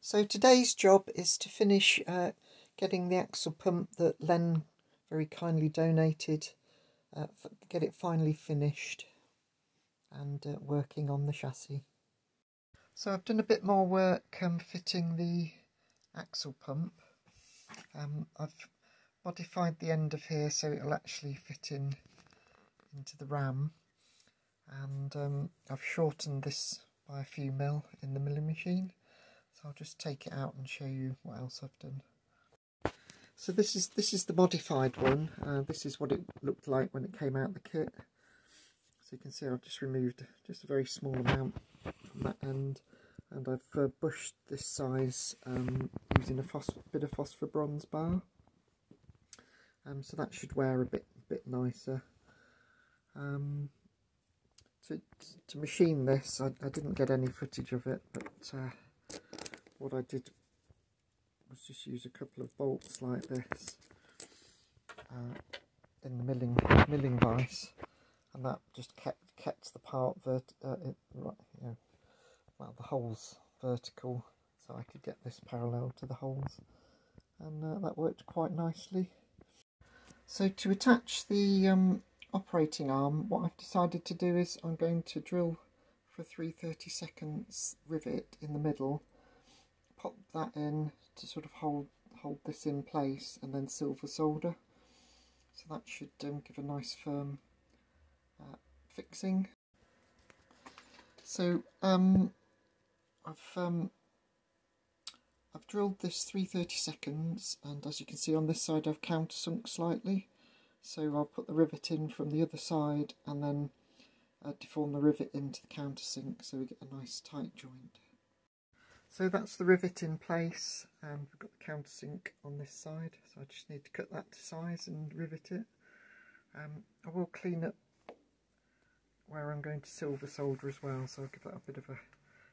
So today's job is to finish getting the axle pump that Len very kindly donated, get it finally finished and working on the chassis. So I've done a bit more work fitting the axle pump. I've modified the end of here so it'll actually fit into the ram, and I've shortened this by a few mil in the milling machine. So I'll just take it out and show you what else I've done. So this is the modified one. This is what it looked like when it came out of the kit. So you can see I've just removed just a very small amount from that end, and I've bushed this size using a bit of phosphor bronze bar. So that should wear a bit nicer. To machine this, I didn't get any footage of it, but what I did was just use a couple of bolts like this in the milling vise, and that just kept the part the holes vertical, so I could get this parallel to the holes, and that worked quite nicely. So to attach the operating arm, what I've decided to do is I'm going to drill for 3/32 rivet in the middle, pop that in to sort of hold this in place, and then silver solder. So that should give a nice firm fixing. So I've drilled this 3/32, and as you can see on this side I've countersunk slightly. So I'll put the rivet in from the other side and then deform the rivet into the countersink so we get a nice tight joint. So that's the rivet in place, and we've got the countersink on this side, so I just need to cut that to size and rivet it. I will clean up where I'm going to silver solder as well, so I'll give that a bit of a,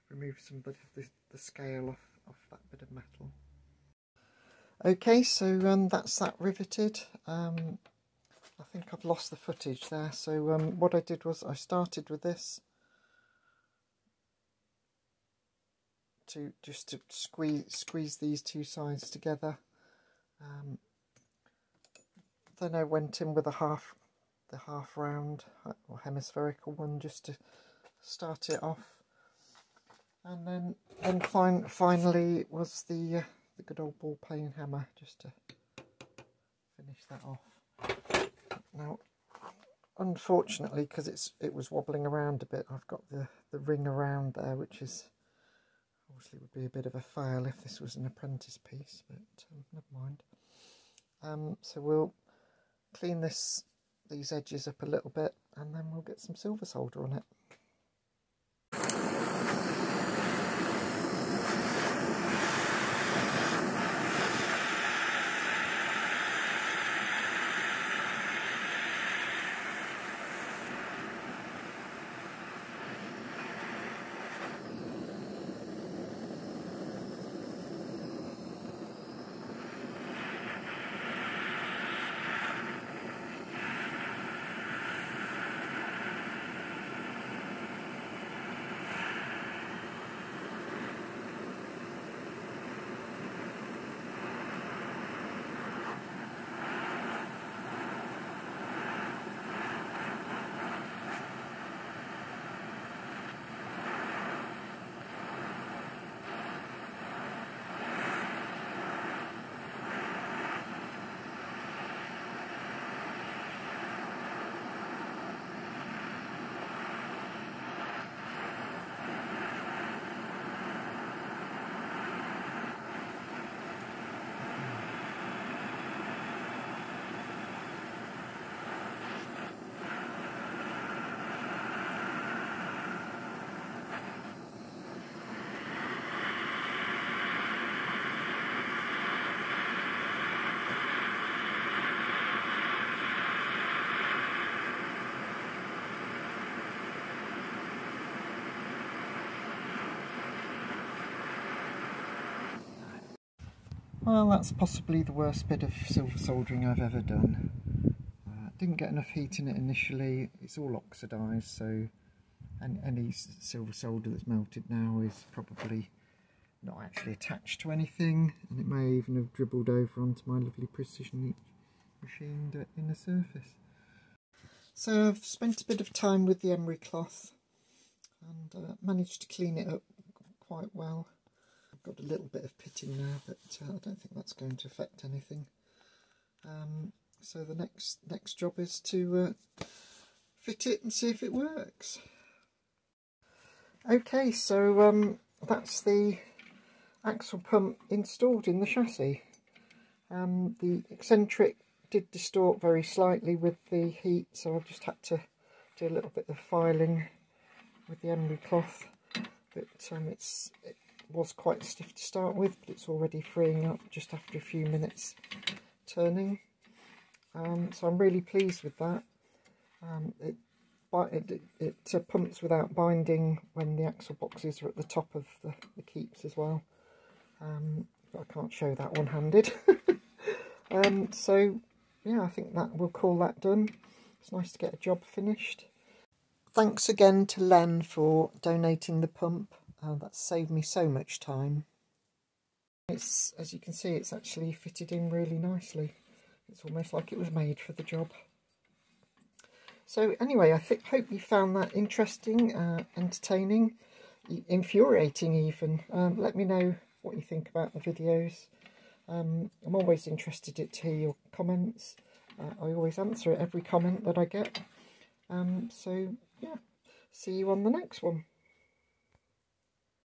remove some bit of the scale off that bit of metal. Okay, so that's that riveted. I think I've lost the footage there, so what I did was I started with this to squeeze these two sides together. Then I went in with the half round or hemispherical one just to start it off, and then finally was the good old ball peen hammer just to finish that off. Now, unfortunately, because it was wobbling around a bit, I've got the ring around there, which is obviously would be a bit of a fail if this was an apprentice piece, but never mind. So we'll clean these edges up a little bit, and then we'll get some silver solder on it. Well, that's possibly the worst bit of silver soldering I've ever done. Didn't get enough heat in it initially. It's all oxidised, so any silver solder that's melted now is probably not actually attached to anything, and it may even have dribbled over onto my lovely precision machined inner surface. So I've spent a bit of time with the emery cloth and managed to clean it up quite well. I've got a little bit of pitting now, but I don't think that's going to affect anything. So the next job is to fit it and see if it works. Okay, so that's the axle pump installed in the chassis. The eccentric did distort very slightly with the heat, so I've just had to do a little bit of filing with the emery cloth. But it was quite stiff to start with, but it's already freeing up just after a few minutes turning. So I'm really pleased with that. It pumps without binding when the axle boxes are at the top of the keeps as well. But I can't show that one-handed. So yeah, I think that we'll call that done. It's nice to get a job finished. Thanks again to Len for donating the pump. That's saved me so much time. It's, as you can see, it's actually fitted in really nicely. It's almost like it was made for the job. So anyway, I hope you found that interesting, entertaining, infuriating even. Let me know what you think about the videos. I'm always interested to hear your comments. I always answer every comment that I get. So yeah, see you on the next one.